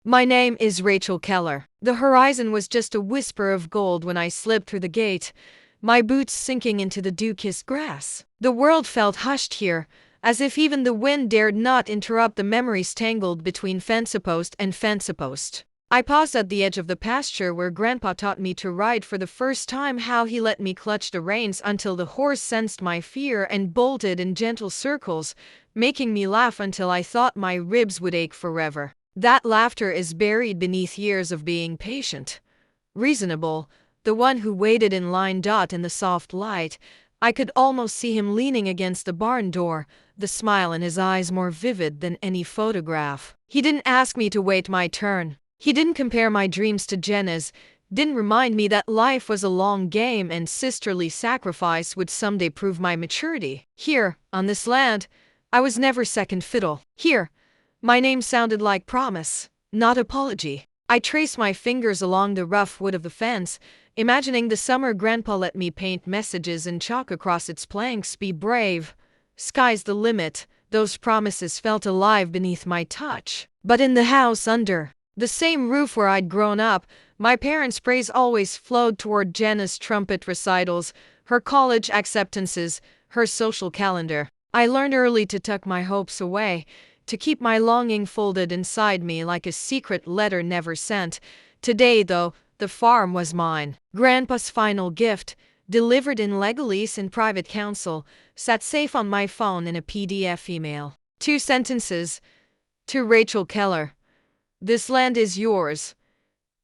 My name is Rachel Keller. The horizon was just a whisper of gold when I slipped through the gate, my boots sinking into the dew-kissed grass. The world felt hushed here, as if even the wind dared not interrupt the memories tangled between fence-post and fence-post. I paused at the edge of the pasture where Grandpa taught me to ride for the first time, how he let me clutch the reins until the horse sensed my fear and bolted in gentle circles, making me laugh until I thought my ribs would ache forever. That laughter is buried beneath years of being patient, reasonable, the one who waited in line. In the soft light, I could almost see him leaning against the barn door, the smile in his eyes more vivid than any photograph. He didn't ask me to wait my turn. He didn't compare my dreams to Jenna's, didn't remind me that life was a long game and sisterly sacrifice would someday prove my maturity. Here, on this land, I was never second fiddle. Here, my name sounded like promise, not apology. I traced my fingers along the rough wood of the fence, imagining the summer Grandpa let me paint messages in chalk across its planks. Be brave. Sky's the limit. Those promises felt alive beneath my touch. But in the house under the same roof where I'd grown up, my parents' praise always flowed toward Jenna's trumpet recitals, her college acceptances, her social calendar. I learned early to tuck my hopes away, to keep my longing folded inside me like a secret letter never sent. Today, though, the farm was mine. Grandpa's final gift, delivered in legalese in private counsel, sat safe on my phone in a PDF email. 2 sentences. To Rachel Keller. This land is yours.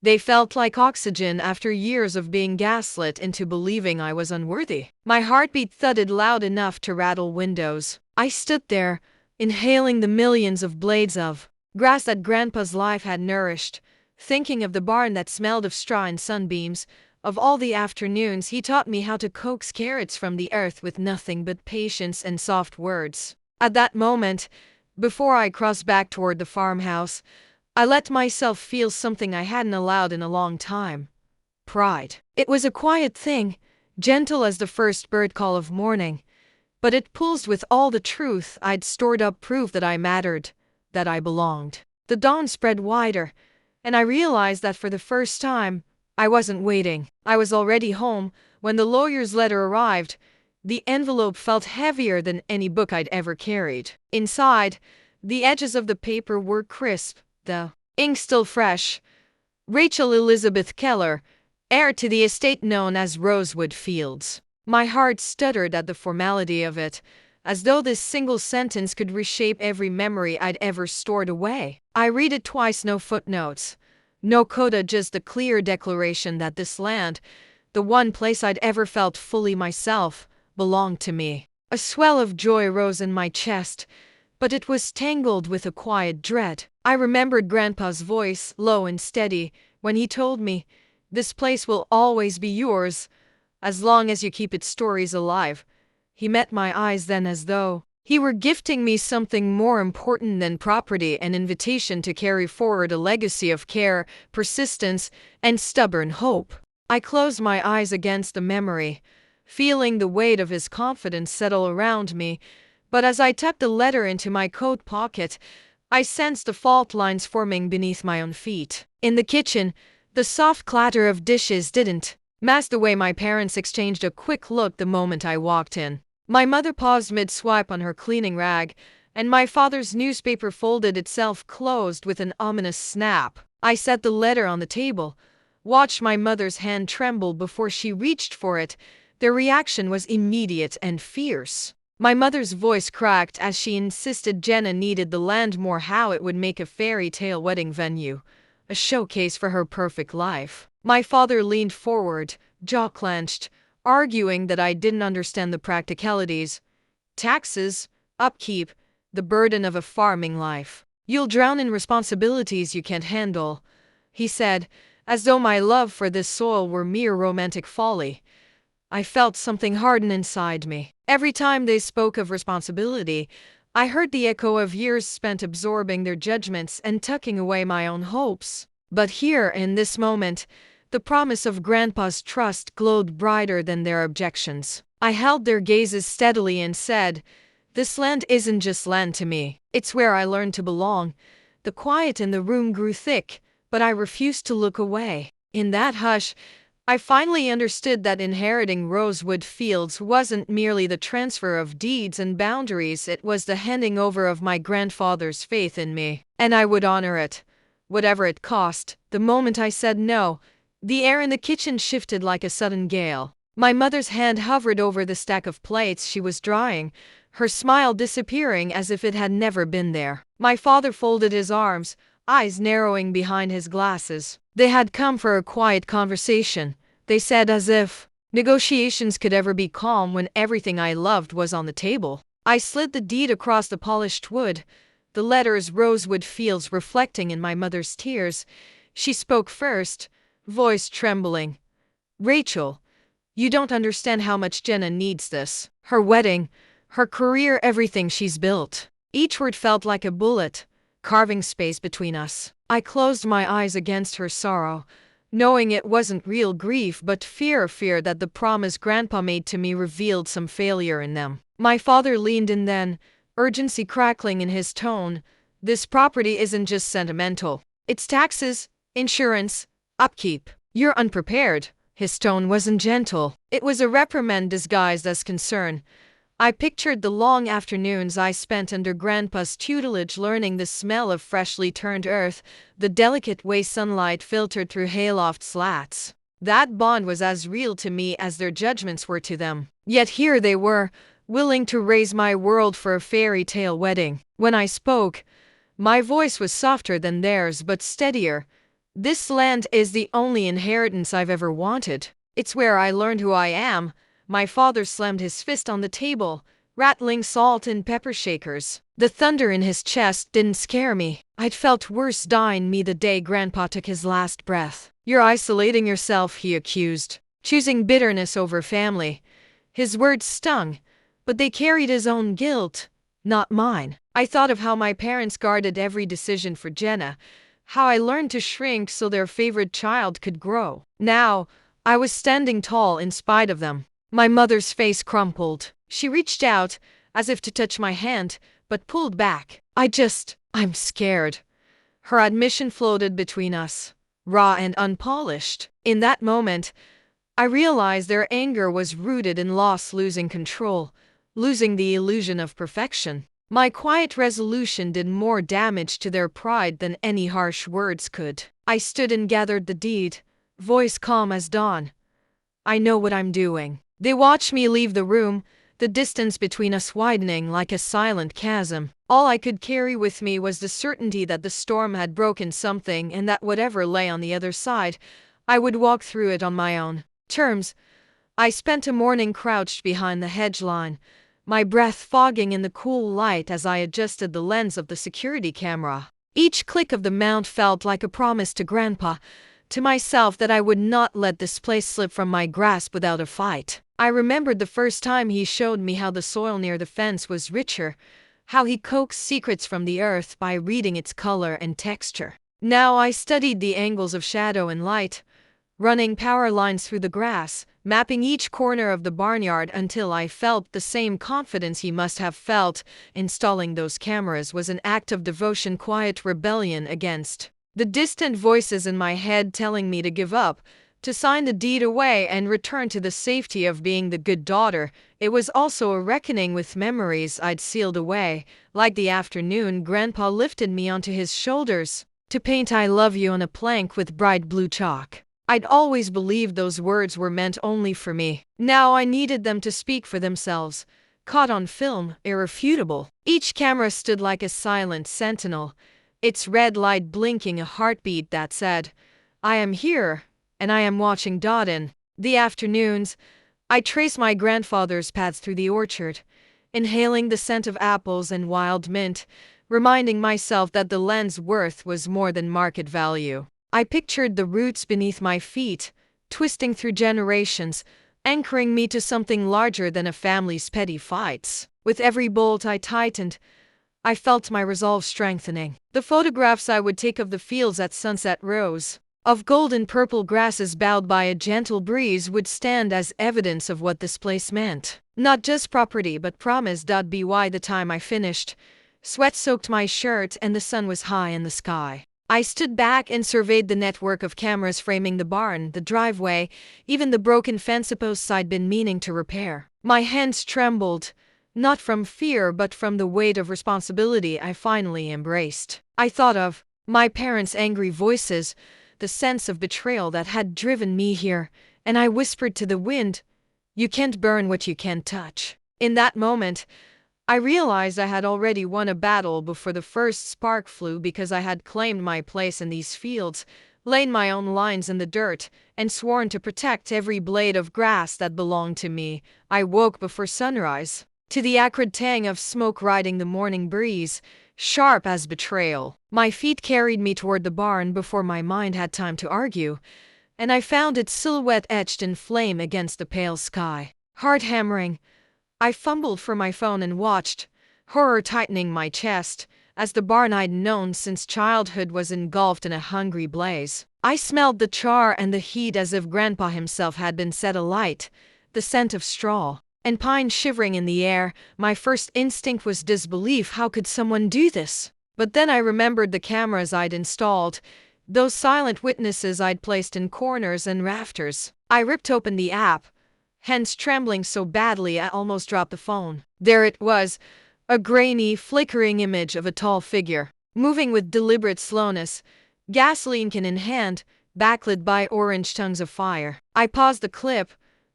They felt like oxygen after years of being gaslit into believing I was unworthy. My heartbeat thudded loud enough to rattle windows. I stood there, inhaling the millions of blades of grass that Grandpa's life had nourished, thinking of the barn that smelled of straw and sunbeams, of all the afternoons he taught me how to coax carrots from the earth with nothing but patience and soft words. At that moment, before I crossed back toward the farmhouse, I let myself feel something I hadn't allowed in a long time. Pride. It was a quiet thing, gentle as the first bird call of morning, but it pulsed with all the truth I'd stored up, proof that I mattered, that I belonged. The dawn spread wider, and I realized that for the first time, I wasn't waiting. I was already home when the lawyer's letter arrived. The envelope felt heavier than any book I'd ever carried. Inside, the edges of the paper were crisp, the ink still fresh. Rachel Elizabeth Keller, heir to the estate known as Rosewood Fields. My heart stuttered at the formality of it, as though this single sentence could reshape every memory I'd ever stored away. I read it twice, no footnotes, no coda, just the clear declaration that this land, the one place I'd ever felt fully myself, belonged to me. A swell of joy rose in my chest, but it was tangled with a quiet dread. I remembered Grandpa's voice, low and steady, when he told me, "This place will always be yours, as long as you keep its stories alive." He met my eyes then as though he were gifting me something more important than property, an invitation to carry forward a legacy of care, persistence, and stubborn hope. I closed my eyes against the memory, feeling the weight of his confidence settle around me, but as I tucked the letter into my coat pocket, I sensed the fault lines forming beneath my own feet. In the kitchen, the soft clatter of dishes didn't mask the way my parents exchanged a quick look the moment I walked in. My mother paused mid-swipe on her cleaning rag, and my father's newspaper folded itself closed with an ominous snap. I set the letter on the table, watched my mother's hand tremble before she reached for it. Their reaction was immediate and fierce. My mother's voice cracked as she insisted Jenna needed the land more, how it would make a fairy tale wedding venue, a showcase for her perfect life. My father leaned forward, jaw clenched, arguing that I didn't understand the practicalities. Taxes, upkeep, the burden of a farming life. "You'll drown in responsibilities you can't handle," he said, as though my love for this soil were mere romantic folly. I felt something harden inside me. Every time they spoke of responsibility, I heard the echo of years spent absorbing their judgments and tucking away my own hopes. But here, in this moment, the promise of Grandpa's trust glowed brighter than their objections. I held their gazes steadily and said, "This land isn't just land to me. It's where I learned to belong, The quiet in the room grew thick, but I refused to look away. In that hush, I finally understood that inheriting Rosewood Fields wasn't merely the transfer of deeds and boundaries, it was the handing over of my grandfather's faith in me. And I would honor it, whatever it cost. The moment I said no, the air in the kitchen shifted like a sudden gale. My mother's hand hovered over the stack of plates she was drying, her smile disappearing as if it had never been there. My father folded his arms, eyes narrowing behind his glasses. They had come for a quiet conversation, they said, as if negotiations could ever be calm when everything I loved was on the table. I slid the deed across the polished wood, the letters Rosewood Fields reflecting in my mother's tears. She spoke first, voice trembling. "Rachel, you don't understand how much Jenna needs this. Her wedding, her career, everything she's built." Each word felt like a bullet, carving space between us. I closed my eyes against her sorrow, knowing it wasn't real grief but fear that the promise Grandpa made to me revealed some failure in them. My father leaned in then, urgency crackling in his tone. "This property isn't just sentimental. It's taxes, insurance, upkeep. You're unprepared." His tone wasn't gentle. It was a reprimand disguised as concern. I pictured the long afternoons I spent under Grandpa's tutelage learning the smell of freshly turned earth, the delicate way sunlight filtered through hayloft slats. That bond was as real to me as their judgments were to them. Yet here they were, willing to raise my world for a fairy tale wedding. When I spoke, my voice was softer than theirs but steadier. "This land is the only inheritance I've ever wanted. It's where I learned who I am." My father slammed his fist on the table, rattling salt and pepper shakers. The thunder in his chest didn't scare me. I'd felt worse dying me the day Grandpa took his last breath. "You're isolating yourself," he accused, choosing bitterness over family. His words stung, but they carried his own guilt, not mine. I thought of how my parents guarded every decision for Jenna, how I learned to shrink so their favorite child could grow. Now, I was standing tall in spite of them. My mother's face crumpled. She reached out, as if to touch my hand, but pulled back. I'm scared." Her admission floated between us, raw and unpolished. In that moment, I realized their anger was rooted in loss, losing control, losing the illusion of perfection. My quiet resolution did more damage to their pride than any harsh words could. I stood and gathered the deed, voice calm as dawn. "I know what I'm doing." They watched me leave the room, the distance between us widening like a silent chasm. All I could carry with me was the certainty that the storm had broken something and that whatever lay on the other side, I would walk through it on my own terms. I spent a morning crouched behind the hedge line, my breath fogging in the cool light as I adjusted the lens of the security camera. Each click of the mount felt like a promise to Grandpa, to myself, that I would not let this place slip from my grasp without a fight. I remembered the first time he showed me how the soil near the fence was richer, how he coaxed secrets from the earth by reading its color and texture. Now I studied the angles of shadow and light, running power lines through the grass, mapping each corner of the barnyard until I felt the same confidence he must have felt. Installing those cameras was an act of devotion, quiet rebellion against the distant voices in my head telling me to give up, to sign the deed away and return to the safety of being the good daughter. It was also a reckoning with memories I'd sealed away, like the afternoon Grandpa lifted me onto his shoulders to paint "I love you" on a plank with bright blue chalk. I'd always believed those words were meant only for me. Now I needed them to speak for themselves, caught on film, irrefutable. Each camera stood like a silent sentinel, its red light blinking a heartbeat that said, "I am here, and I am watching." In the afternoons, I traced my grandfather's paths through the orchard, inhaling the scent of apples and wild mint, reminding myself that the land's worth was more than market value. I pictured the roots beneath my feet, twisting through generations, anchoring me to something larger than a family's petty fights. With every bolt I tightened, I felt my resolve strengthening. The photographs I would take of the fields at sunset rose, of golden purple grasses bowed by a gentle breeze, would stand as evidence of what this place meant. Not just property but promise. By the time I finished, Sweat soaked my shirt and the sun was high in the sky. I stood back and surveyed the network of cameras framing the barn, the driveway, even the broken fence posts I'd been meaning to repair. My hands trembled, not from fear but from the weight of responsibility I finally embraced. I thought of my parents' angry voices, the sense of betrayal that had driven me here, and I whispered to the wind, "You can't burn what you can't touch." In that moment, I realized I had already won a battle before the first spark flew because I had claimed my place in these fields, laid my own lines in the dirt, and sworn to protect every blade of grass that belonged to me. I woke before sunrise, to the acrid tang of smoke riding the morning breeze, sharp as betrayal. My feet carried me toward the barn before my mind had time to argue, and I found its silhouette etched in flame against the pale sky. Heart hammering, I fumbled for my phone and watched, horror tightening my chest, as the barn I'd known since childhood was engulfed in a hungry blaze. I smelled the char and the heat as if Grandpa himself had been set alight, the scent of straw and pine shivering in the air. My first instinct was disbelief. How could someone do this? But then I remembered the cameras I'd installed, those silent witnesses I'd placed in corners and rafters. I ripped open the app, hands trembling so badly I almost dropped the phone. There it was, a grainy, flickering image of a tall figure, moving with deliberate slowness, gasoline can in hand, backlit by orange tongues of fire. I paused the clip,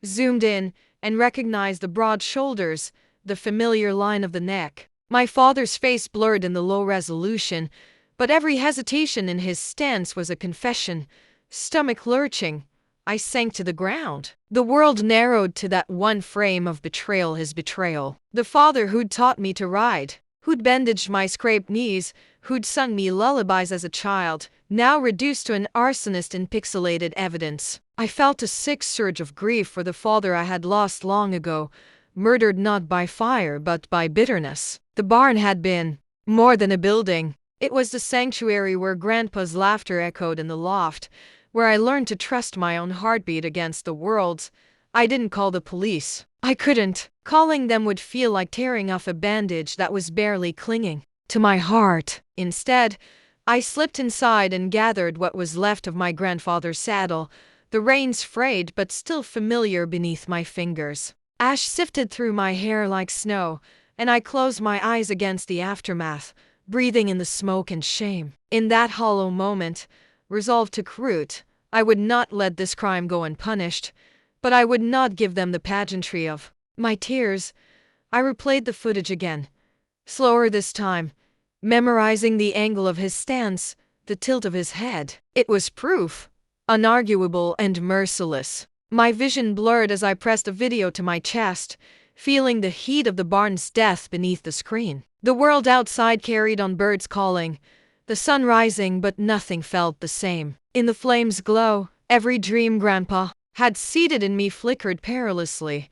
zoomed in, and recognized the broad shoulders, the familiar line of the neck. My father's face blurred in the low resolution, but every hesitation in his stance was a confession. Stomach lurching, I sank to the ground. The world narrowed to that one frame of betrayal, his betrayal. The father who'd taught me to ride, who'd bandaged my scraped knees, who'd sung me lullabies as a child, now reduced to an arsonist in pixelated evidence. I felt a sick surge of grief for the father I had lost long ago, murdered not by fire but by bitterness. The barn had been more than a building. It was the sanctuary where Grandpa's laughter echoed in the loft, where I learned to trust my own heartbeat against the world's. I didn't call the police. I couldn't. Calling them would feel like tearing off a bandage that was barely clinging to my heart. Instead, I slipped inside and gathered what was left of my grandfather's saddle, the reins frayed but still familiar beneath my fingers. Ash sifted through my hair like snow, and I closed my eyes against the aftermath, breathing in the smoke and shame. In that hollow moment, resolved to root, I would not let this crime go unpunished, but I would not give them the pageantry of my tears. I replayed the footage again, slower this time, memorizing the angle of his stance, the tilt of his head. It was proof, unarguable and merciless. My vision blurred as I pressed a video to my chest, feeling the heat of the barn's death beneath the screen. The world outside carried on, birds calling, the sun rising, but nothing felt the same. In the flame's glow, every dream Grandpa had seeded in me flickered perilously,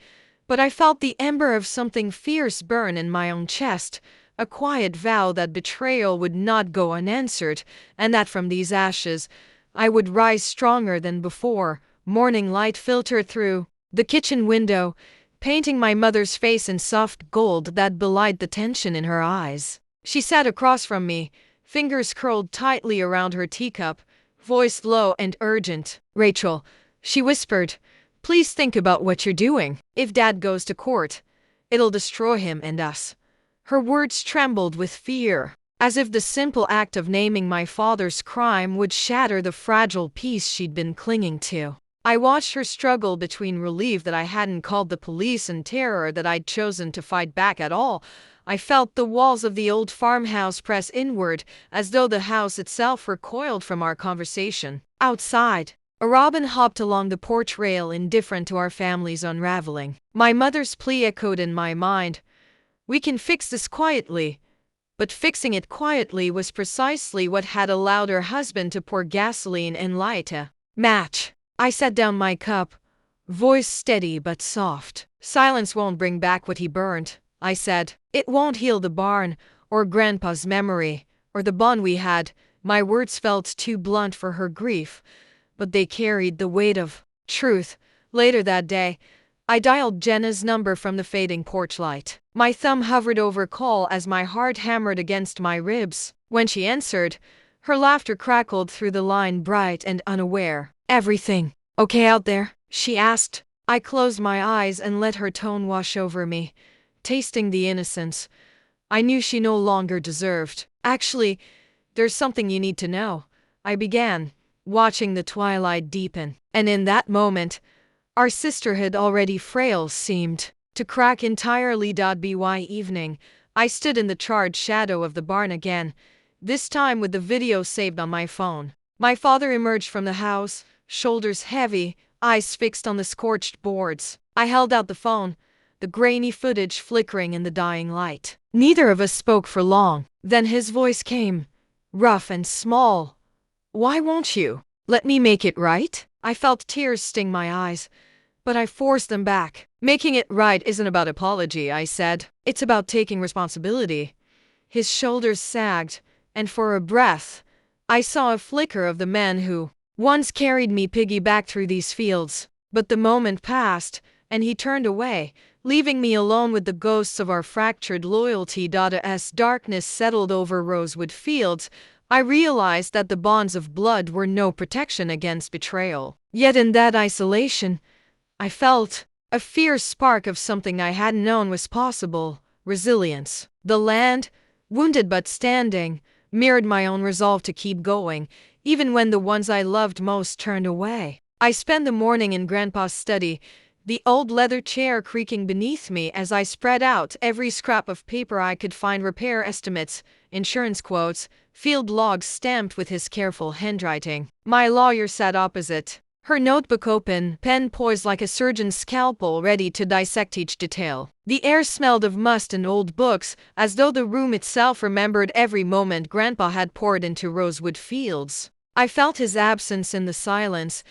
but I felt the ember of something fierce burn in my own chest, a quiet vow that betrayal would not go unanswered, and that from these ashes I would rise stronger than before. Morning light filtered through the kitchen window, painting my mother's face in soft gold that belied the tension in her eyes. She sat across from me, fingers curled tightly around her teacup, voice low and urgent. "Rachel," she whispered, "please think about what you're doing. If Dad goes to court, it'll destroy him and us." Her words trembled with fear, as if the simple act of naming my father's crime would shatter the fragile peace she'd been clinging to. I watched her struggle between relief that I hadn't called the police and terror that I'd chosen to fight back at all. I felt the walls of the old farmhouse press inward, as though the house itself recoiled from our conversation. Outside, a robin hopped along the porch rail, indifferent to our family's unraveling. My mother's plea echoed in my mind. "We can fix this quietly." But fixing it quietly was precisely what had allowed her husband to pour gasoline and light a match. I set down my cup, voice steady but soft. "Silence won't bring back what he burned," I said. "It won't heal the barn, or Grandpa's memory, or the bond we had." My words felt too blunt for her grief, but they carried the weight of truth. Later that day, I dialed Jenna's number from the fading porch light. My thumb hovered over call as my heart hammered against my ribs. When she answered, her laughter crackled through the line, bright and unaware. "Everything okay out there?" she asked. I closed my eyes and let her tone wash over me, tasting the innocence I knew she no longer deserved. "Actually, there's something you need to know," I began, watching the twilight deepen. And in that moment, our sisterhood, already frail, seemed to crack entirely. By evening, I stood in the charred shadow of the barn again, this time with the video saved on my phone. My father emerged from the house, shoulders heavy, eyes fixed on the scorched boards. I held out the phone, the grainy footage flickering in the dying light. Neither of us spoke for long. Then his voice came, rough and small. "Why won't you let me make it right?" I felt tears sting my eyes, but I forced them back. "Making it right isn't about apology," I said. "It's about taking responsibility." His shoulders sagged, and for a breath, I saw a flicker of the man who once carried me piggyback through these fields. But the moment passed, and he turned away, leaving me alone with the ghosts of our fractured loyalty. As darkness settled over Rosewood Fields, I realized that the bonds of blood were no protection against betrayal. Yet in that isolation, I felt a fierce spark of something I hadn't known was possible: resilience. The land, wounded but standing, mirrored my own resolve to keep going, even when the ones I loved most turned away. I spent the morning in Grandpa's study, the old leather chair creaking beneath me as I spread out every scrap of paper I could find: repair estimates, insurance quotes, field logs stamped with his careful handwriting. My lawyer sat opposite, her notebook open, pen poised like a surgeon's scalpel, ready to dissect each detail. The air smelled of must and old books, as though the room itself remembered every moment Grandpa had poured into Rosewood Fields. I felt his absence in the silence,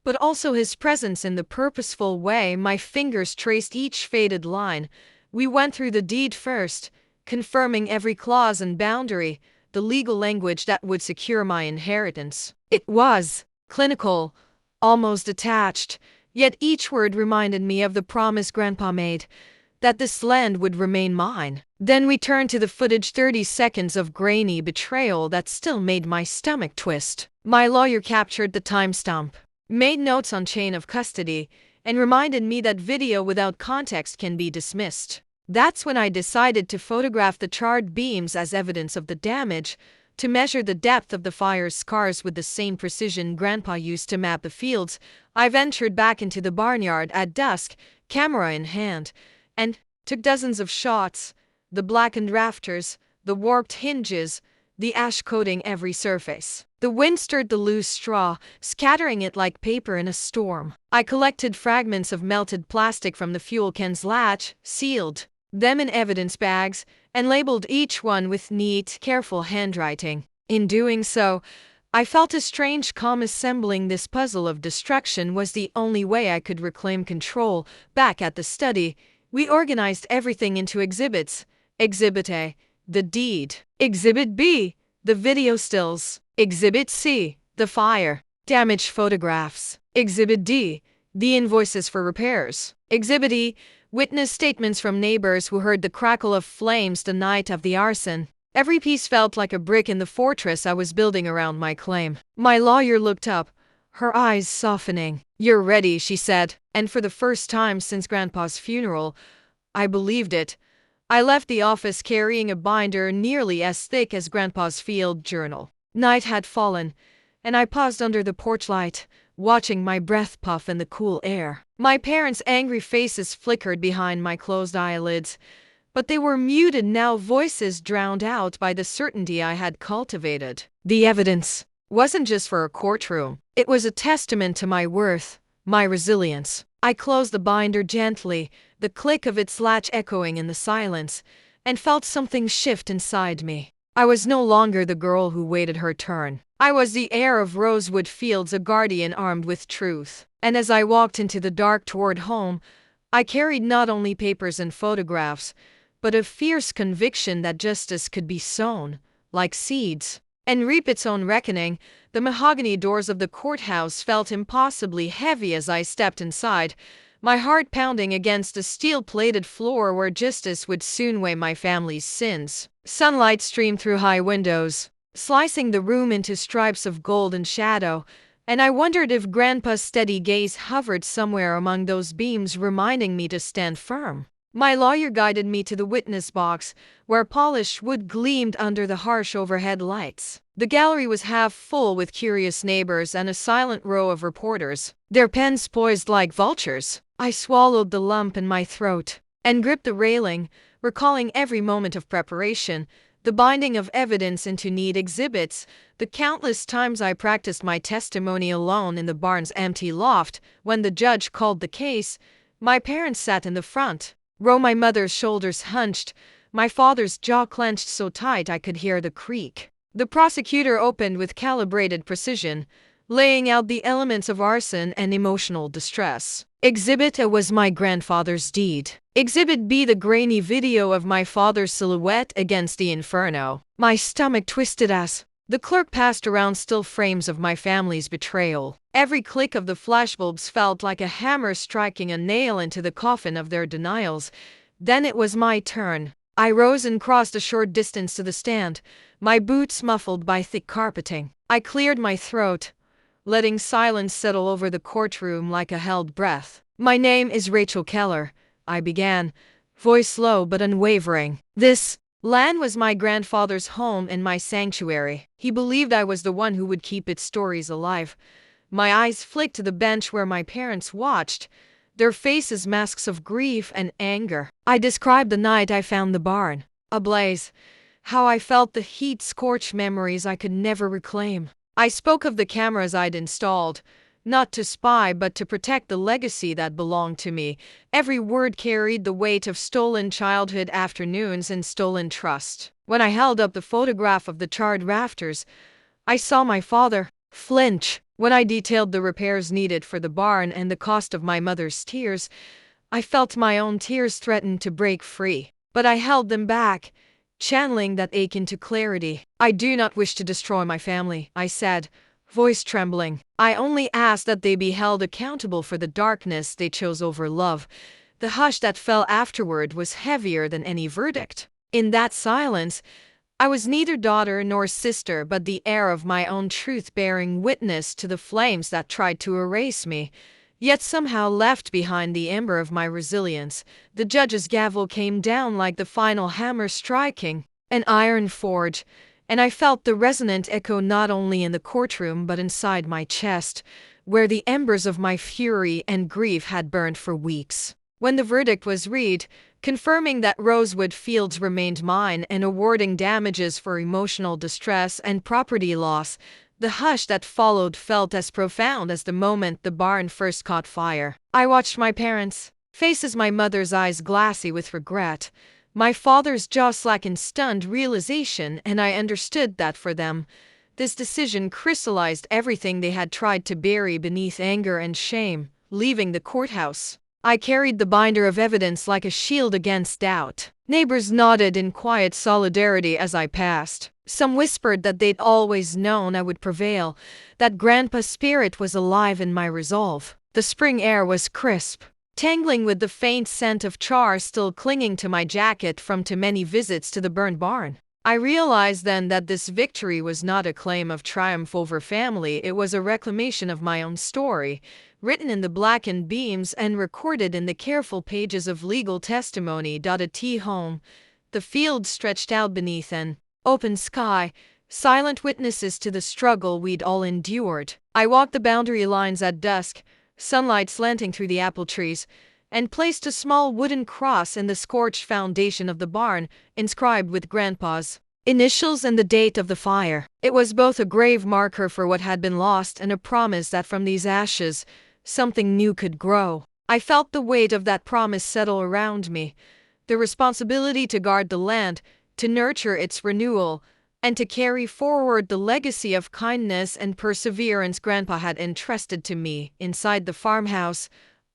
but also his presence in the purposeful way my fingers traced each faded line. We went through the deed first, confirming every clause and boundary, the legal language that would secure my inheritance. It was clinical, almost detached, yet each word reminded me of the promise Grandpa made, that this land would remain mine. Then we turned to the footage, 30 seconds of grainy betrayal that still made my stomach twist. My lawyer captured the timestamp, made notes on chain of custody, and reminded me that video without context can be dismissed. That's when I decided to photograph the charred beams as evidence of the damage, to measure the depth of the fire's scars with the same precision Grandpa used to map the fields. I ventured back into the barnyard at dusk, camera in hand, and took dozens of shots: the blackened rafters, the warped hinges, the ash coating every surface. The wind stirred the loose straw, scattering it like paper in a storm. I collected fragments of melted plastic from the fuel can's latch, sealed them in evidence bags, and labeled each one with neat, careful handwriting. In doing so, I felt a strange calm. Assembling this puzzle of destruction was the only way I could reclaim control. Back at the study, we organized everything into exhibits. Exhibit A, the deed. Exhibit B, the video stills. Exhibit C, the fire damaged photographs. Exhibit D, the invoices for repairs. Exhibit E, witness statements from neighbors who heard the crackle of flames the night of the arson. Every piece felt like a brick in the fortress I was building around my claim. My lawyer looked up, her eyes softening. "You're ready," she said, and for the first time since Grandpa's funeral, I believed it. I left the office carrying a binder nearly as thick as Grandpa's field journal. Night had fallen, and I paused under the porch light, watching my breath puff in the cool air. My parents' angry faces flickered behind my closed eyelids, but they were muted now, voices drowned out by the certainty I had cultivated. The evidence wasn't just for a courtroom. It was a testament to my worth, my resilience. I closed the binder gently, the click of its latch echoing in the silence, and felt something shift inside me. I was no longer the girl who waited her turn. I was the heir of Rosewood Fields, a guardian armed with truth. And as I walked into the dark toward home, I carried not only papers and photographs, but a fierce conviction that justice could be sown, like seeds, and reap its own reckoning. The mahogany doors of the courthouse felt impossibly heavy as I stepped inside, my heart pounding against the steel-plated floor where justice would soon weigh my family's sins. Sunlight streamed through high windows, slicing the room into stripes of gold and shadow, and I wondered if Grandpa's steady gaze hovered somewhere among those beams, reminding me to stand firm. My lawyer guided me to the witness box, where polished wood gleamed under the harsh overhead lights. The gallery was half full with curious neighbors and a silent row of reporters, their pens poised like vultures. I swallowed the lump in my throat and gripped the railing, recalling every moment of preparation, the binding of evidence into neat exhibits, the countless times I practiced my testimony alone in the barn's empty loft. When the judge called the case, my parents sat in the front row, my mother's shoulders hunched, my father's jaw clenched so tight I could hear the creak. The prosecutor opened with calibrated precision, laying out the elements of arson and emotional distress. Exhibit A was my grandfather's deed. Exhibit B, the grainy video of my father's silhouette against the inferno. My stomach twisted as the clerk passed around still frames of my family's betrayal. Every click of the flashbulbs felt like a hammer striking a nail into the coffin of their denials. Then it was my turn. I rose and crossed a short distance to the stand, my boots muffled by thick carpeting. I cleared my throat, letting silence settle over the courtroom like a held breath. "My name is Rachel Keller," I began, voice low but unwavering. "This land was my grandfather's home and my sanctuary. He believed I was the one who would keep its stories alive." My eyes flicked to the bench where my parents watched, their faces masks of grief and anger. I described the night I found the barn ablaze, how I felt the heat scorch memories I could never reclaim. I spoke of the cameras I'd installed, not to spy but to protect the legacy that belonged to me. Every word carried the weight of stolen childhood afternoons and stolen trust. When I held up the photograph of the charred rafters, I saw my father flinch. When I detailed the repairs needed for the barn and the cost of my mother's tears, I felt my own tears threaten to break free. But I held them back, channeling that ache into clarity. "I do not wish to destroy my family," I said, voice trembling. "I only ask that they be held accountable for the darkness they chose over love." The hush that fell afterward was heavier than any verdict. In that silence, I was neither daughter nor sister but the heir of my own truth, bearing witness to the flames that tried to erase me, yet somehow left behind the ember of my resilience. The judge's gavel came down like the final hammer striking an iron forge, and I felt the resonant echo not only in the courtroom but inside my chest, where the embers of my fury and grief had burned for weeks. When the verdict was read, confirming that Rosewood Fields remained mine and awarding damages for emotional distress and property loss, the hush that followed felt as profound as the moment the barn first caught fire. I watched my parents' faces, my mother's eyes glassy with regret, my father's jaw slack in stunned realization, and I understood that for them, this decision crystallized everything they had tried to bury beneath anger and shame. Leaving the courthouse, I carried the binder of evidence like a shield against doubt. Neighbors nodded in quiet solidarity as I passed. Some whispered that they'd always known I would prevail, that Grandpa's spirit was alive in my resolve. The spring air was crisp, tangling with the faint scent of char still clinging to my jacket from too many visits to the burned barn. I realized then that this victory was not a claim of triumph over family, it was a reclamation of my own story, written in the blackened beams and recorded in the careful pages of legal testimony. At home, the field stretched out beneath an open sky, silent witnesses to the struggle we'd all endured. I walked the boundary lines at dusk, sunlight slanting through the apple trees, and placed a small wooden cross in the scorched foundation of the barn, inscribed with Grandpa's initials and the date of the fire. It was both a grave marker for what had been lost and a promise that from these ashes, something new could grow. I felt the weight of that promise settle around me, the responsibility to guard the land, to nurture its renewal, and to carry forward the legacy of kindness and perseverance Grandpa had entrusted to me. Inside the farmhouse,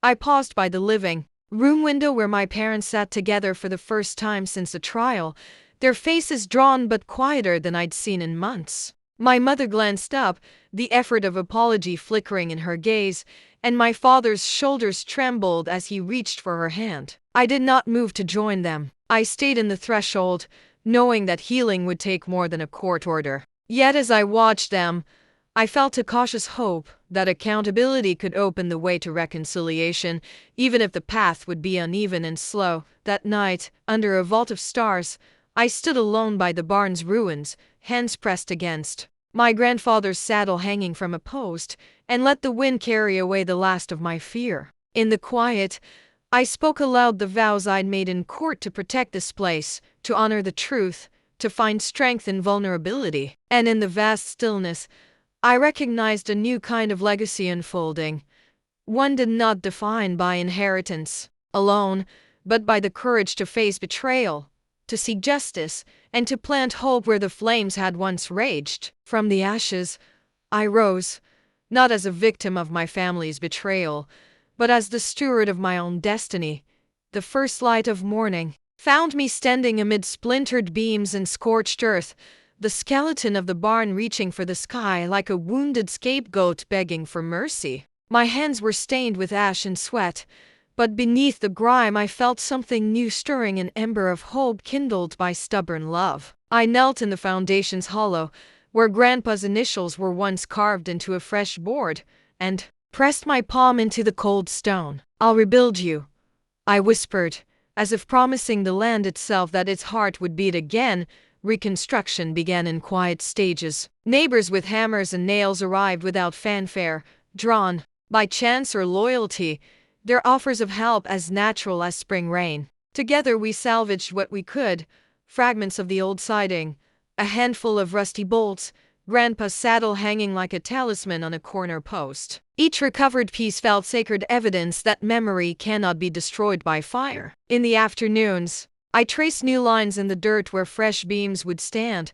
I paused by the living room window where my parents sat together for the first time since the trial, their faces drawn but quieter than I'd seen in months. My mother glanced up, the effort of apology flickering in her gaze, and my father's shoulders trembled as he reached for her hand. I did not move to join them. I stayed in the threshold, knowing that healing would take more than a court order. Yet as I watched them, I felt a cautious hope that accountability could open the way to reconciliation, even if the path would be uneven and slow. That night, under a vault of stars, I stood alone by the barn's ruins, hands pressed against my grandfather's saddle hanging from a post, and let the wind carry away the last of my fear. In the quiet, I spoke aloud the vows I'd made in court to protect this place, to honor the truth, to find strength in vulnerability. And in the vast stillness, I recognized a new kind of legacy unfolding. One did not defined by inheritance alone, but by the courage to face betrayal, to seek justice, and to plant hope where the flames had once raged. From the ashes, I rose, not as a victim of my family's betrayal, but as the steward of my own destiny. The first light of morning found me standing amid splintered beams and scorched earth, the skeleton of the barn reaching for the sky like a wounded scapegoat begging for mercy. My hands were stained with ash and sweat, but beneath the grime I felt something new stirring, an ember of hope kindled by stubborn love. I knelt in the foundation's hollow, where Grandpa's initials were once carved into a fresh board, and pressed my palm into the cold stone. "I'll rebuild you," I whispered, as if promising the land itself that its heart would beat again. Reconstruction began in quiet stages. Neighbors with hammers and nails arrived without fanfare, drawn by chance or loyalty, their offers of help as natural as spring rain. Together we salvaged what we could: fragments of the old siding, a handful of rusty bolts, Grandpa's saddle hanging like a talisman on a corner post. Each recovered piece felt sacred evidence that memory cannot be destroyed by fire. In the afternoons, I traced new lines in the dirt where fresh beams would stand,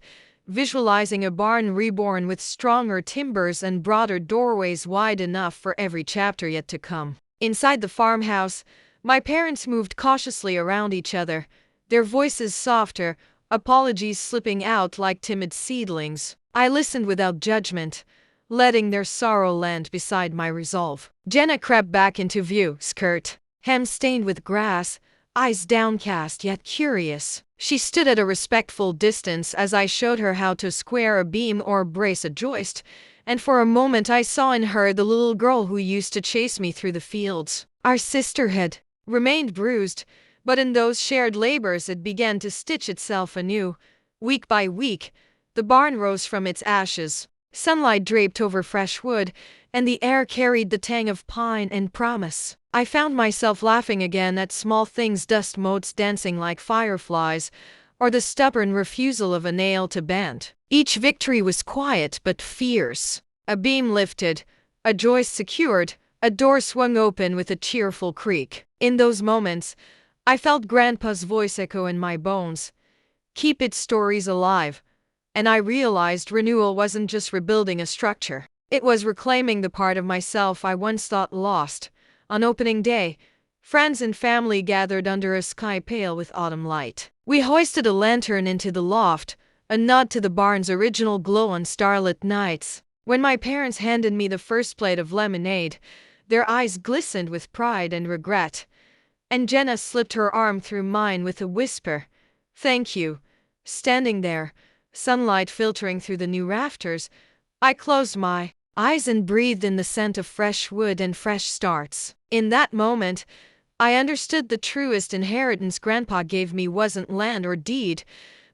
visualizing a barn reborn with stronger timbers and broader doorways wide enough for every chapter yet to come. Inside the farmhouse, my parents moved cautiously around each other, their voices softer, apologies slipping out like timid seedlings. I listened without judgment, letting their sorrow land beside my resolve. Jenna crept back into view, skirt hem stained with grass, eyes downcast yet curious. She stood at a respectful distance as I showed her how to square a beam or brace a joist, and for a moment I saw in her the little girl who used to chase me through the fields. Our sisterhood remained bruised, but in those shared labors it began to stitch itself anew. Week by week, the barn rose from its ashes. Sunlight draped over fresh wood, and the air carried the tang of pine and promise. I found myself laughing again at small things: dust motes dancing like fireflies, or the stubborn refusal of a nail to bend. Each victory was quiet but fierce. A beam lifted, a joist secured, a door swung open with a cheerful creak. In those moments, I felt Grandpa's voice echo in my bones. Keep its stories alive. And I realized renewal wasn't just rebuilding a structure. It was reclaiming the part of myself I once thought lost. On opening day, friends and family gathered under a sky pale with autumn light. We hoisted a lantern into the loft, a nod to the barn's original glow on starlit nights. When my parents handed me the first plate of lemonade, their eyes glistened with pride and regret, and Jenna slipped her arm through mine with a whisper, "Thank you." Standing there, sunlight filtering through the new rafters, I closed my eyes and breathed in the scent of fresh wood and fresh starts. In that moment, I understood the truest inheritance Grandpa gave me wasn't land or deed,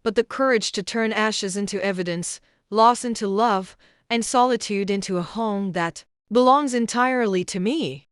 but the courage to turn ashes into evidence, loss into love, and solitude into a home that belongs entirely to me.